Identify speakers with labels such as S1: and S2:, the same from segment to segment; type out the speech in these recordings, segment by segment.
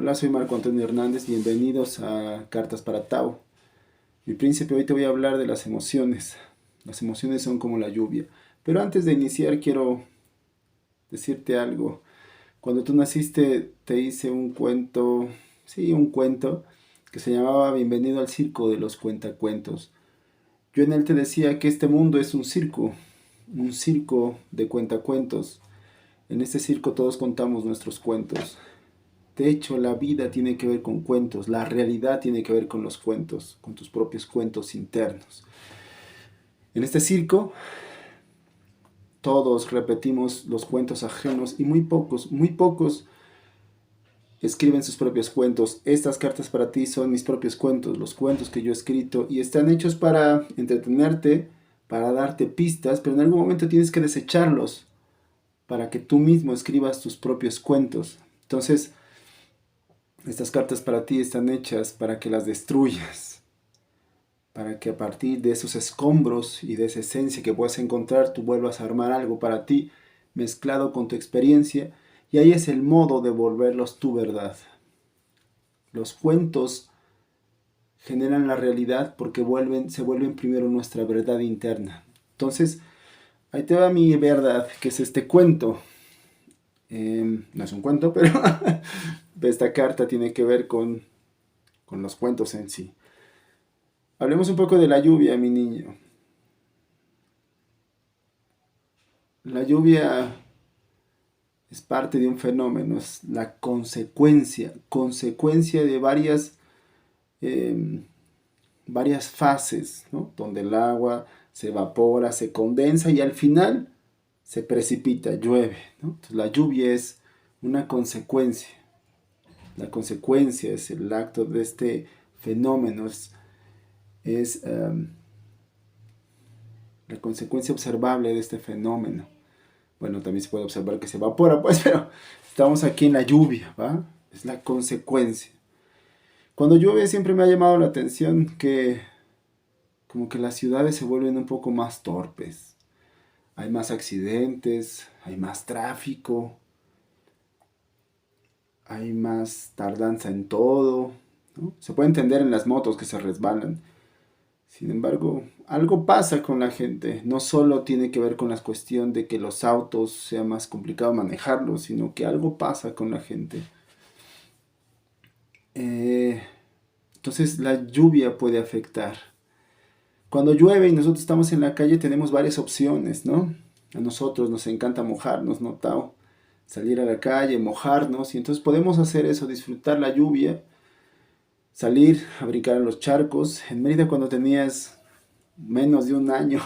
S1: Hola, soy Marco Antonio Hernández, bienvenidos a Cartas para Tao. Mi príncipe, hoy te voy a hablar de las emociones. Las emociones son como la lluvia. Pero antes de iniciar quiero decirte algo. Cuando tú naciste te hice un cuento, sí, un cuento, que se llamaba Bienvenido al Circo de los Cuentacuentos. Yo en él te decía que este mundo es un circo de cuentacuentos. En este circo todos contamos nuestros cuentos. De hecho, la vida tiene que ver con cuentos, la realidad tiene que ver con los cuentos, con tus propios cuentos internos. En este circo, todos repetimos los cuentos ajenos y muy pocos escriben sus propios cuentos. Estas cartas para ti son mis propios cuentos, los cuentos que yo he escrito y están hechos para entretenerte, para darte pistas, pero en algún momento tienes que desecharlos para que tú mismo escribas tus propios cuentos. Entonces, estas cartas para ti están hechas para que las destruyas, para que a partir de esos escombros y de esa esencia que puedas encontrar, tú vuelvas a armar algo para ti mezclado con tu experiencia, y ahí es el modo de volverlos tu verdad. Los cuentos generan la realidad porque se vuelven primero nuestra verdad interna. Entonces, ahí te va mi verdad, que es este cuento. No es un cuento, pero esta carta tiene que ver con los cuentos en sí. Hablemos un poco de la lluvia, mi niño. La lluvia es parte de un fenómeno, es la consecuencia de eh, varias fases, ¿no? Donde el agua se evapora, se condensa y al final se precipita, llueve, ¿no? Entonces, la lluvia es una consecuencia. La consecuencia es el acto de este fenómeno, es la consecuencia observable de este fenómeno. Bueno, también se puede observar que se evapora, pues, pero estamos aquí en la lluvia, ¿va? Es la consecuencia. Cuando llueve siempre me ha llamado la atención que como que las ciudades se vuelven un poco más torpes. Hay más accidentes, hay más tráfico, hay más tardanza en todo, ¿no? Se puede entender en las motos que se resbalan. Sin embargo, algo pasa con la gente. No solo tiene que ver con la cuestión de que los autos sea más complicado manejarlos, sino que algo pasa con la gente. Eh, entonces la lluvia puede afectar. Cuando llueve y nosotros estamos en la calle tenemos varias opciones, ¿no? A nosotros nos encanta mojarnos, ¿no, Tao? Salir a la calle, mojarnos, y entonces podemos hacer eso, disfrutar la lluvia, salir a brincar en los charcos. En Mérida cuando tenías menos de un año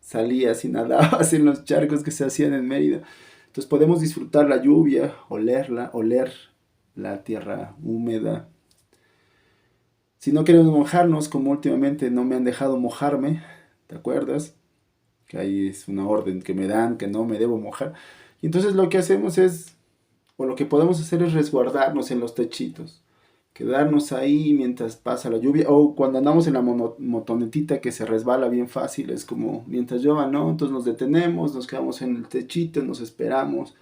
S1: salías y nadabas en los charcos que se hacían en Mérida. Entonces podemos disfrutar la lluvia, oler la tierra húmeda. Si no queremos mojarnos, como últimamente no me han dejado mojarme, ¿te acuerdas? Que ahí es una orden que me dan, que no me debo mojar. Y entonces lo que hacemos es, o lo que podemos hacer es resguardarnos en los techitos. Quedarnos ahí mientras pasa la lluvia. O cuando andamos en la motonetita que se resbala bien fácil, es como mientras llueva, ¿no? Entonces nos detenemos, nos quedamos en el techito, nos esperamos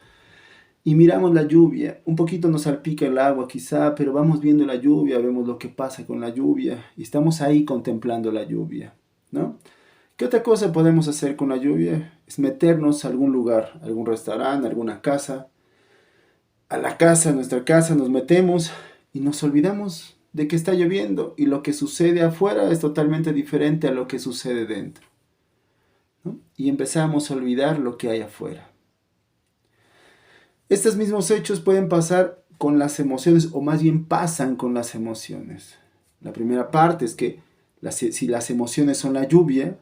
S1: y miramos la lluvia. Un poquito nos salpica el agua quizá, pero vamos viendo la lluvia, vemos lo que pasa con la lluvia y estamos ahí contemplando la lluvia, ¿no? ¿Qué otra cosa podemos hacer con la lluvia? Es meternos a algún lugar, algún restaurante, alguna casa. A la casa, a nuestra casa, nos metemos y nos olvidamos de que está lloviendo y lo que sucede afuera es totalmente diferente a lo que sucede dentro, ¿no? Y empezamos a olvidar lo que hay afuera. Estos mismos hechos pueden pasar con las emociones, o más bien pasan con las emociones. La primera parte es que si las emociones son la lluvia,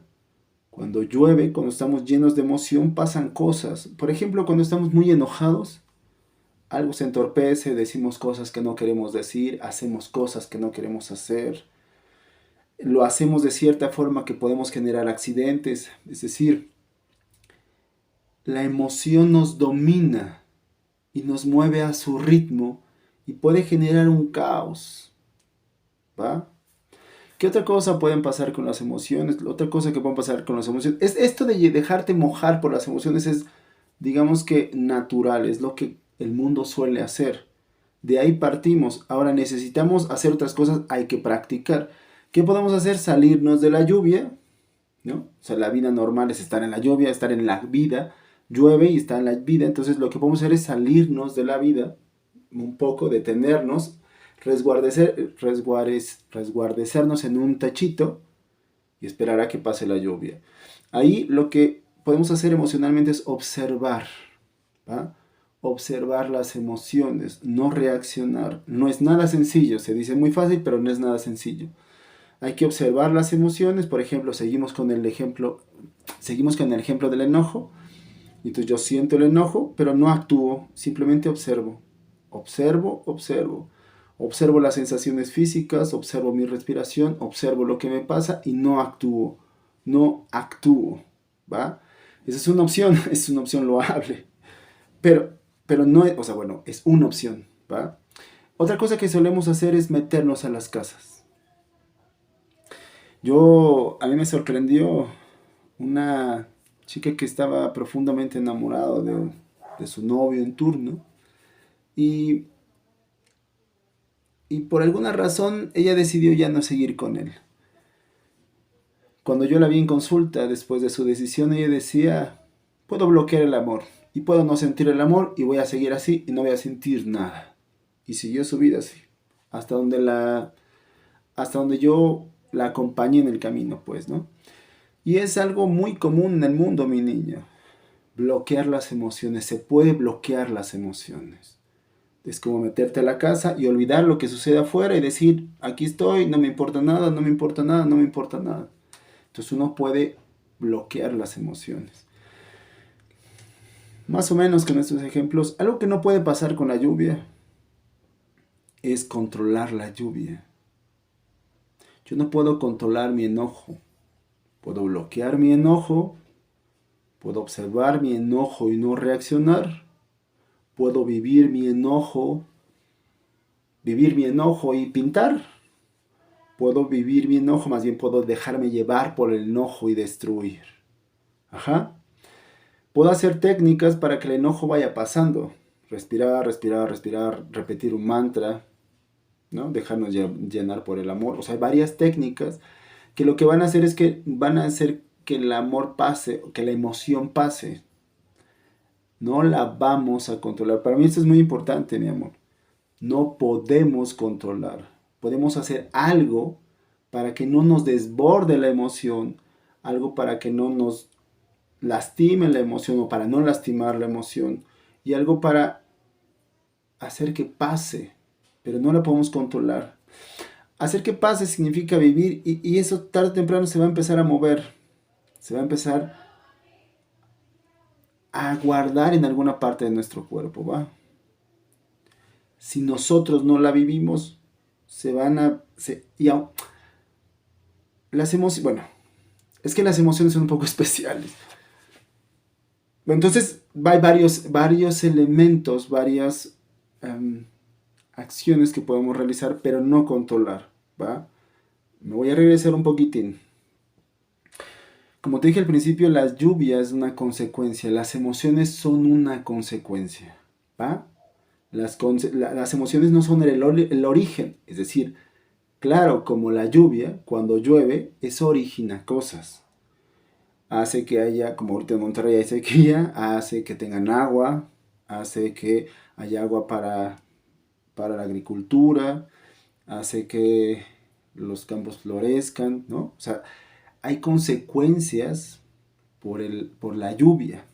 S1: cuando llueve, cuando estamos llenos de emoción, pasan cosas. Por ejemplo, cuando estamos muy enojados, algo se entorpece, decimos cosas que no queremos decir, hacemos cosas que no queremos hacer. Lo hacemos de cierta forma que podemos generar accidentes. Es decir, la emoción nos domina y nos mueve a su ritmo y puede generar un caos, ¿va? ¿Qué otra cosa pueden pasar con las emociones? Otra cosa que puede pasar con las emociones es esto de dejarte mojar por las emociones. Es, digamos que natural, es lo que el mundo suele hacer. De ahí partimos. Ahora necesitamos hacer otras cosas, hay que practicar. ¿Qué podemos hacer? Salirnos de la lluvia, ¿no? O sea, la vida normal es estar en la lluvia, estar en la vida. Llueve y está en la vida. Entonces lo que podemos hacer es salirnos de la vida un poco, detenernos, resguardecernos en un techito y esperar a que pase la lluvia. Ahí lo que podemos hacer emocionalmente es observar, ¿va? Observar las emociones, no reaccionar. No es nada sencillo, se dice muy fácil, pero no es nada sencillo. Hay que observar las emociones, por ejemplo, seguimos con el ejemplo del enojo. Entonces yo siento el enojo, pero no actúo, simplemente observo. Observo. Observo las sensaciones físicas, observo mi respiración, observo lo que me pasa y no actúo. No actúo, ¿va? Esa es una opción, es una opción loable. Pero no es, o sea, bueno, es una opción, ¿va? Otra cosa que solemos hacer es meternos a las casas. A mí me sorprendió una chica que estaba profundamente enamorado de su novio en turno y, y por alguna razón ella decidió ya no seguir con él. Cuando yo la vi en consulta después de su decisión, ella decía, puedo bloquear el amor y puedo no sentir el amor y voy a seguir así y no voy a sentir nada. Y siguió su vida así, hasta hasta donde yo la acompañé en el camino, pues, ¿no? Y es algo muy común en el mundo, mi niño. Bloquear las emociones, se puede bloquear las emociones. Es como meterte a la casa y olvidar lo que sucede afuera y decir, aquí estoy, no me importa nada, no me importa nada, no me importa nada. Entonces uno puede bloquear las emociones. Más o menos con estos ejemplos, algo que no puede pasar con la lluvia es controlar la lluvia. Yo no puedo controlar mi enojo. Puedo bloquear mi enojo, puedo observar mi enojo y no reaccionar. Puedo vivir mi enojo y pintar. Puedo vivir mi enojo, más bien puedo dejarme llevar por el enojo y destruir. Ajá. Puedo hacer técnicas para que el enojo vaya pasando. Respirar, repetir un mantra, ¿no? Dejarnos llenar por el amor. O sea, hay varias técnicas que lo que van a hacer es que van a hacer que el amor pase, que la emoción pase. No la vamos a controlar. Para mí esto es muy importante, mi amor. No podemos controlar. Podemos hacer algo para que no nos desborde la emoción, algo para que no nos lastime la emoción o para no lastimar la emoción y algo para hacer que pase, pero no la podemos controlar. Hacer que pase significa vivir y eso tarde o temprano se va a empezar a mover, se va a empezar a guardar en alguna parte de nuestro cuerpo, ¿va? Si nosotros no la vivimos, las emociones, bueno, es que las emociones son un poco especiales. Entonces, hay varios elementos, varias acciones que podemos realizar, pero no controlar, ¿va? Me voy a regresar un poquitín. Como te dije al principio, la lluvia es una consecuencia, las emociones son una consecuencia, ¿va? Las emociones no son el origen, es decir, claro, como la lluvia, cuando llueve, eso origina cosas. Hace que haya, como ahorita en Monterrey hay sequía, hace que tengan agua, hace que haya agua para la agricultura, hace que los campos florezcan, ¿no? O sea, hay consecuencias por la lluvia.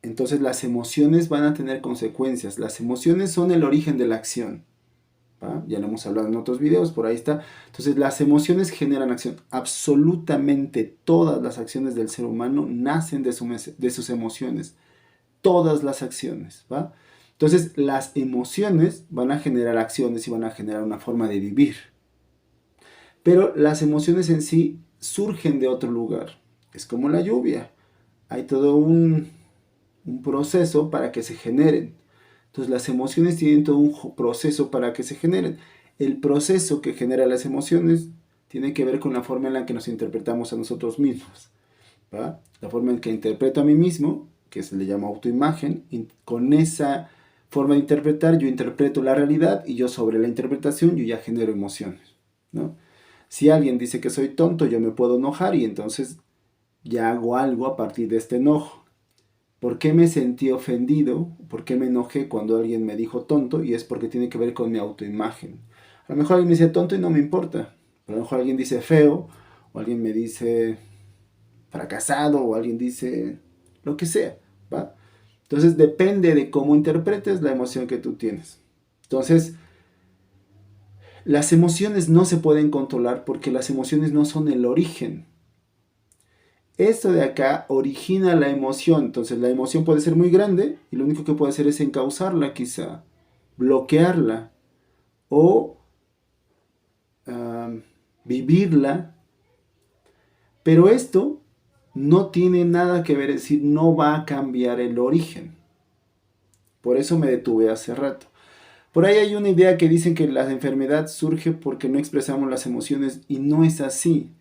S1: Entonces las emociones van a tener consecuencias. Las emociones son el origen de la acción. ¿Va? Ya lo hemos hablado en otros videos, por ahí está. Entonces las emociones generan acción. Absolutamente todas las acciones del ser humano nacen de sus emociones. Todas las acciones, ¿va? Entonces las emociones van a generar acciones y van a generar una forma de vivir. Pero las emociones en sí surgen de otro lugar. Es como la lluvia. Hay todo un proceso para que se generen. Entonces las emociones tienen todo un proceso para que se generen. El proceso que genera las emociones tiene que ver con la forma en la que nos interpretamos a nosotros mismos, ¿va? La forma en que interpreto a mí mismo que se le llama autoimagen. Y con esa forma de interpretar, yo interpreto la realidad y yo sobre la interpretación yo ya genero emociones, ¿no? Si alguien dice que soy tonto, yo me puedo enojar y entonces ya hago algo a partir de este enojo. ¿Por qué me sentí ofendido? ¿Por qué me enojé cuando alguien me dijo tonto? Y es porque tiene que ver con mi autoimagen. A lo mejor alguien me dice tonto y no me importa. A lo mejor alguien dice feo, o alguien me dice fracasado, o alguien dice lo que sea, ¿va? Entonces depende de cómo interpretes la emoción que tú tienes. Entonces, las emociones no se pueden controlar porque las emociones no son el origen. Esto de acá origina la emoción. Entonces la emoción puede ser muy grande y lo único que puede hacer es encauzarla quizá, bloquearla o vivirla. Pero esto no tiene nada que ver, es decir, no va a cambiar el origen. Por eso me detuve hace rato. Por ahí hay una idea que dicen que la enfermedad surge porque no expresamos las emociones y no es así.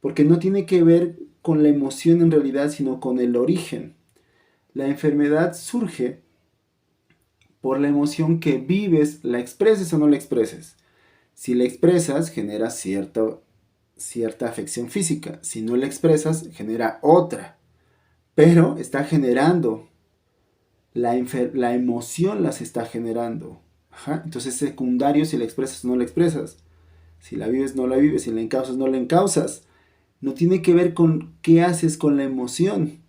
S1: Porque no tiene que ver con la emoción en realidad, sino con el origen. La enfermedad surge por la emoción que vives, la expreses o no la expreses. Si la expresas, genera cierta afección física. Si no la expresas, genera otra. Pero está generando. La emoción las está generando. Ajá. Entonces es secundario si la expresas o no la expresas. Si la vives, no la vives. Si la encausas, no la encausas. No tiene que ver con qué haces con la emoción.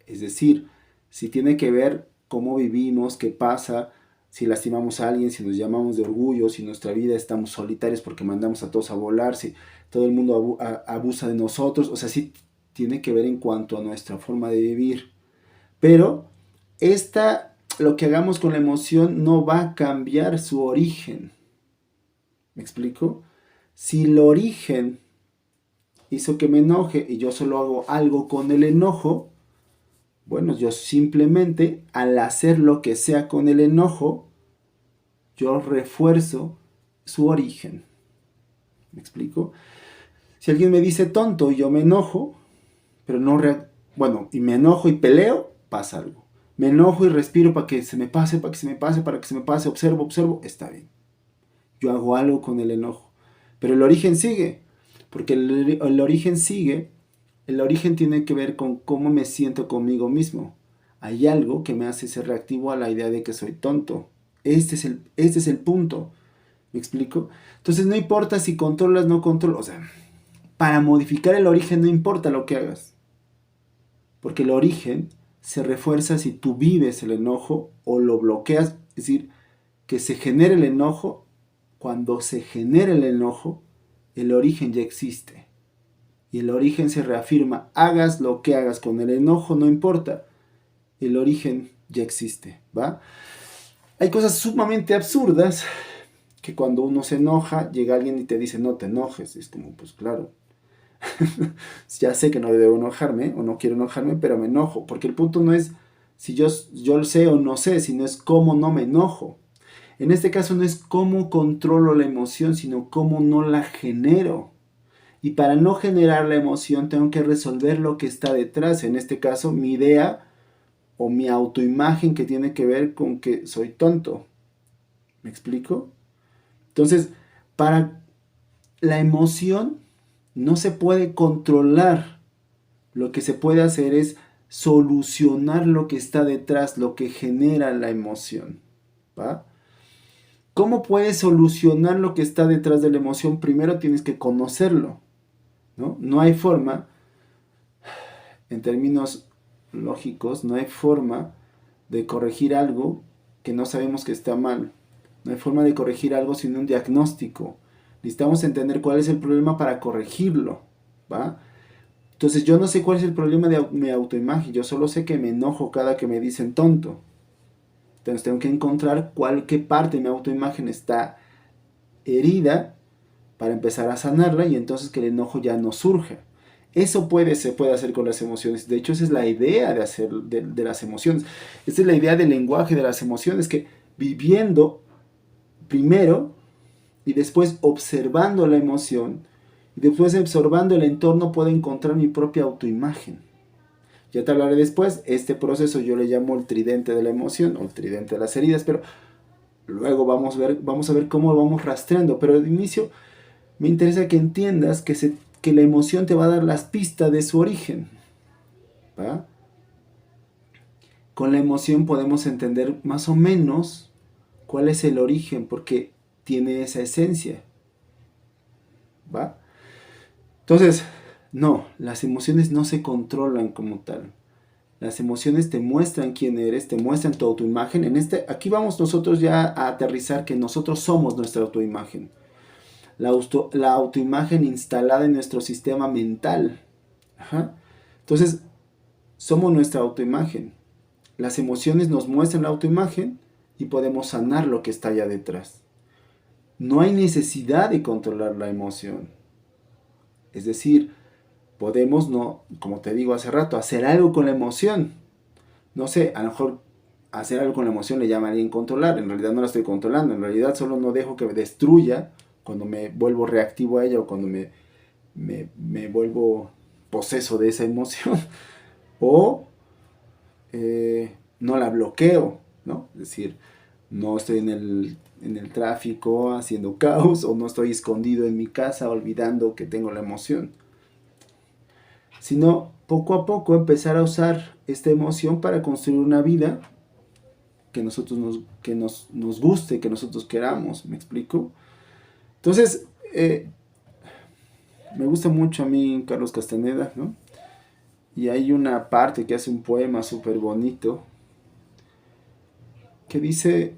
S1: Es decir, si tiene que ver cómo vivimos, qué pasa, si lastimamos a alguien, si nos llamamos de orgullo, si en nuestra vida estamos solitarios porque mandamos a todos a volar, si todo el mundo abusa de nosotros. O sea, sí tiene que ver en cuanto a nuestra forma de vivir. Pero lo que hagamos con la emoción no va a cambiar su origen. ¿Me explico? Si el origen hizo que me enoje y yo solo hago algo con el enojo, bueno, yo simplemente al hacer lo que sea con el enojo, yo refuerzo su origen. ¿Me explico? Si alguien me dice tonto y yo me enojo, pero no bueno, y me enojo y peleo, pasa algo. Me enojo y respiro para que se me pase, para que se me pase, para que se me pase, observo, está bien. Yo hago algo con el enojo. Pero el origen sigue, porque el origen sigue. El origen tiene que ver con cómo me siento conmigo mismo. Hay algo que me hace ser reactivo a la idea de que soy tonto. Este es el punto. ¿Me explico? Entonces no importa si controlas, no controlas. O sea, para modificar el origen no importa lo que hagas. Porque el origen se refuerza si tú vives el enojo o lo bloqueas. Es decir, que se genere el enojo. Cuando se genera el enojo, el origen ya existe. Y el origen se reafirma. Hagas lo que hagas con el enojo, no importa. El origen ya existe, ¿va? Hay cosas sumamente absurdas que cuando uno se enoja, llega alguien y te dice no te enojes. Es como, pues claro, ya sé que no debo enojarme o no quiero enojarme, pero me enojo. Porque el punto no es si yo lo sé o no sé, sino es cómo no me enojo. En este caso no es cómo controlo la emoción, sino cómo no la genero. Y para no generar la emoción tengo que resolver lo que está detrás. En este caso, mi idea o mi autoimagen que tiene que ver con que soy tonto. ¿Me explico? Entonces, para la emoción no se puede controlar. Lo que se puede hacer es solucionar lo que está detrás, lo que genera la emoción. ¿Va? ¿Cómo puedes solucionar lo que está detrás de la emoción? Primero tienes que conocerlo. No hay forma, en términos lógicos, no hay forma de corregir algo que no sabemos que está mal. No hay forma de corregir algo sin un diagnóstico. Necesitamos entender cuál es el problema para corregirlo, ¿va? Entonces yo no sé cuál es el problema de mi autoimagen, yo solo sé que me enojo cada que me dicen tonto. Entonces tengo que encontrar qué parte de mi autoimagen está herida para empezar a sanarla y entonces que el enojo ya no surja. Eso se puede hacer con las emociones. De hecho, esa es la idea de las emociones. Esa es la idea del lenguaje de las emociones, que viviendo primero y después observando la emoción y después observando el entorno puedo encontrar mi propia autoimagen. Ya te hablaré después. Este proceso yo le llamo el tridente de la emoción o el tridente de las heridas, pero luego vamos a ver cómo lo vamos rastreando. Pero de inicio me interesa que entiendas que la emoción te va a dar las pistas de su origen. ¿Va? Con la emoción podemos entender más o menos cuál es el origen, porque tiene esa esencia. ¿Va? Entonces, no, las emociones no se controlan como tal. Las emociones te muestran quién eres, te muestran tu autoimagen. Aquí vamos nosotros ya a aterrizar que nosotros somos nuestra autoimagen. La autoimagen instalada en nuestro sistema mental. Ajá. Entonces, somos nuestra autoimagen. Las emociones nos muestran la autoimagen y podemos sanar lo que está allá detrás. No hay necesidad de controlar la emoción. Es decir, podemos, no, como te digo hace rato, hacer algo con la emoción. No sé, a lo mejor hacer algo con la emoción le llamaría controlar. En realidad no la estoy controlando. En realidad solo no dejo que me destruya cuando me vuelvo reactivo a ella o cuando me vuelvo poseso de esa emoción. O no la bloqueo, ¿no? Es decir, no estoy en el tráfico haciendo caos o no estoy escondido en mi casa olvidando que tengo la emoción. Sino poco a poco empezar a usar esta emoción para construir una vida que nosotros nos guste, que nosotros queramos, ¿me explico? Entonces, me gusta mucho a mí Carlos Castaneda, ¿no? Y hay una parte que hace un poema súper bonito que dice,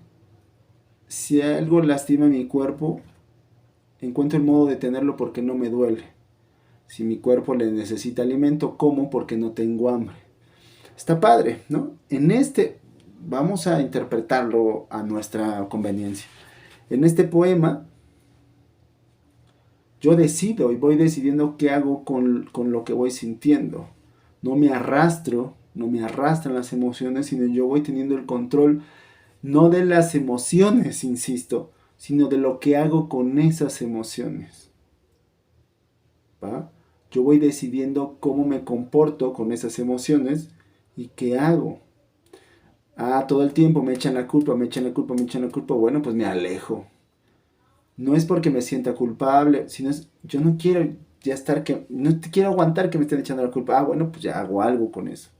S1: si algo lastima mi cuerpo, encuentro el modo de tenerlo porque no me duele. Si mi cuerpo le necesita alimento, como porque no tengo hambre. Está padre, ¿no? Vamos a interpretarlo a nuestra conveniencia. En este poema, yo decido y voy decidiendo qué hago con lo que voy sintiendo. No me arrastran las emociones, sino yo voy teniendo el control, no de las emociones, insisto, sino de lo que hago con esas emociones. ¿Va? Yo voy decidiendo cómo me comporto con esas emociones y qué hago. Todo el tiempo me echan la culpa. Bueno, pues me alejo. No es porque me sienta culpable, sino yo no quiero no quiero aguantar que me estén echando la culpa. Bueno, pues ya hago algo con eso.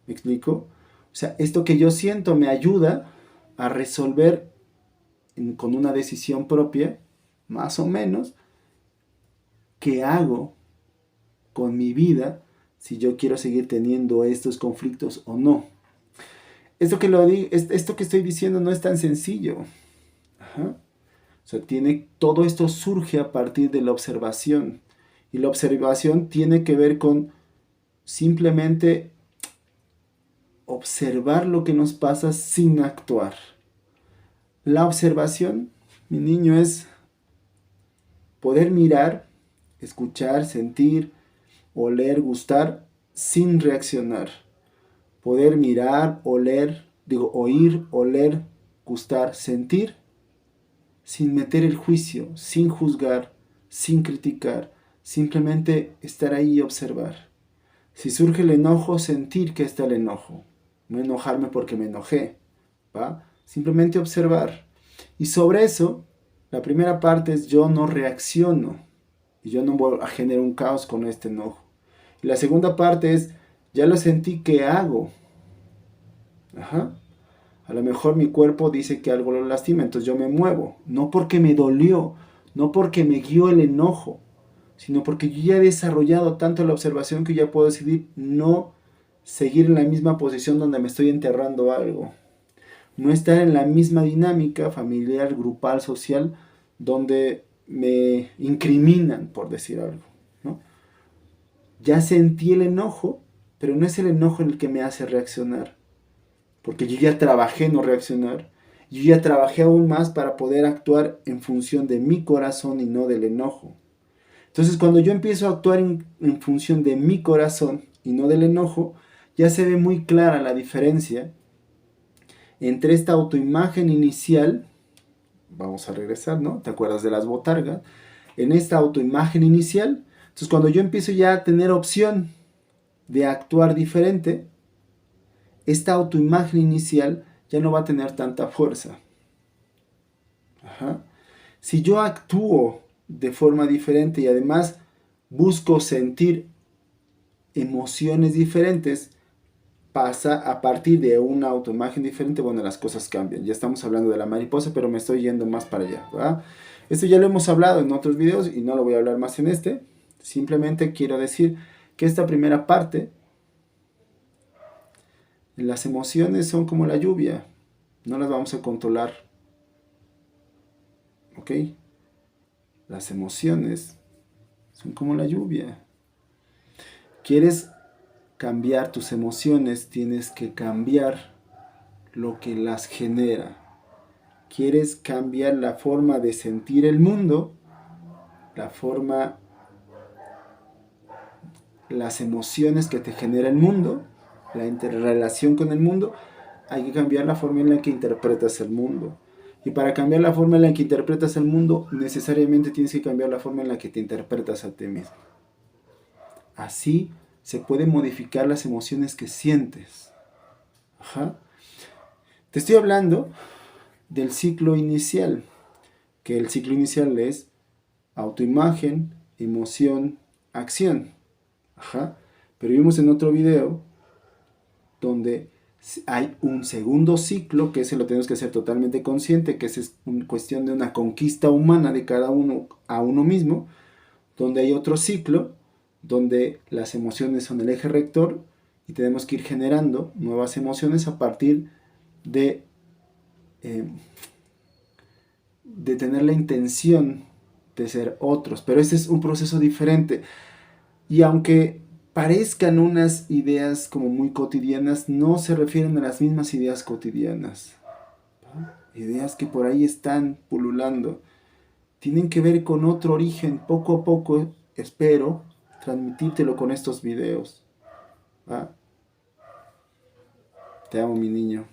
S1: ¿Me explico? O sea, esto que yo siento me ayuda a resolver con una decisión propia, más o menos, qué hago con mi vida si yo quiero seguir teniendo estos conflictos o no. Esto que estoy diciendo no es tan sencillo. Ajá. O sea, todo esto surge a partir de la observación. Y la observación tiene que ver con simplemente observar lo que nos pasa sin actuar. La observación, mi niño, es poder mirar, escuchar, sentir, oler, gustar, sin reaccionar. Poder mirar, oír, oler, gustar, sentir, sin meter el juicio, sin juzgar, sin criticar, simplemente estar ahí y observar. Si surge el enojo, sentir que está el enojo. No enojarme porque me enojé, ¿va? Simplemente observar. Y sobre eso, la primera parte es yo no reacciono. Y yo no voy a generar un caos con este enojo. Y la segunda parte es, ya lo sentí, ¿qué hago? Ajá. A lo mejor mi cuerpo dice que algo lo lastima, entonces yo me muevo. No porque me dolió, no porque me guió el enojo, sino porque yo ya he desarrollado tanto la observación que ya puedo decidir no seguir en la misma posición donde me estoy enterrando algo. No estar en la misma dinámica familiar, grupal, social, donde me incriminan, por decir algo, ¿no? Ya sentí el enojo, pero no es el enojo el que me hace reaccionar. Porque yo ya trabajé en no reaccionar. Yo ya trabajé aún más para poder actuar en función de mi corazón y no del enojo. Entonces, cuando yo empiezo a actuar en función de mi corazón y no del enojo, ya se ve muy clara la diferencia entre esta autoimagen inicial. Vamos a regresar, ¿no? ¿Te acuerdas de las botargas? En esta autoimagen inicial. Entonces, cuando yo empiezo ya a tener opción de actuar diferente, esta autoimagen inicial ya no va a tener tanta fuerza. Ajá. Si yo actúo de forma diferente y además busco sentir emociones diferentes, pasa a partir de una autoimagen diferente, bueno, las cosas cambian. Ya estamos hablando de la mariposa, pero me estoy yendo más para allá, ¿verdad? Esto ya lo hemos hablado en otros videos y no lo voy a hablar más en este. Simplemente quiero decir que esta primera parte, las emociones son como la lluvia, no las vamos a controlar, ¿ok? Las emociones son como la lluvia. ¿Quieres cambiar tus emociones? Tienes que cambiar lo que las genera. ¿Quieres cambiar la forma de sentir el mundo? Las emociones que te genera el mundo, la interrelación con el mundo, hay que cambiar la forma en la que interpretas el mundo. Y para cambiar la forma en la que interpretas el mundo, necesariamente tienes que cambiar la forma en la que te interpretas a ti mismo. Así se pueden modificar las emociones que sientes. Ajá. Te estoy hablando del ciclo inicial, que el ciclo inicial es autoimagen, emoción, acción. Ajá. Pero vimos en otro video donde hay un segundo ciclo, que ese lo tenemos que hacer totalmente consciente, que es cuestión de una conquista humana de cada uno a uno mismo, donde hay otro ciclo, donde las emociones son el eje rector y tenemos que ir generando nuevas emociones a partir de tener la intención de ser otros. Pero este es un proceso diferente. Y aunque parezcan unas ideas como muy cotidianas, no se refieren a las mismas ideas cotidianas. Ideas que por ahí están pululando. Tienen que ver con otro origen. Poco a poco espero transmitírtelo con estos videos. ¿Va? Te amo, mi niño.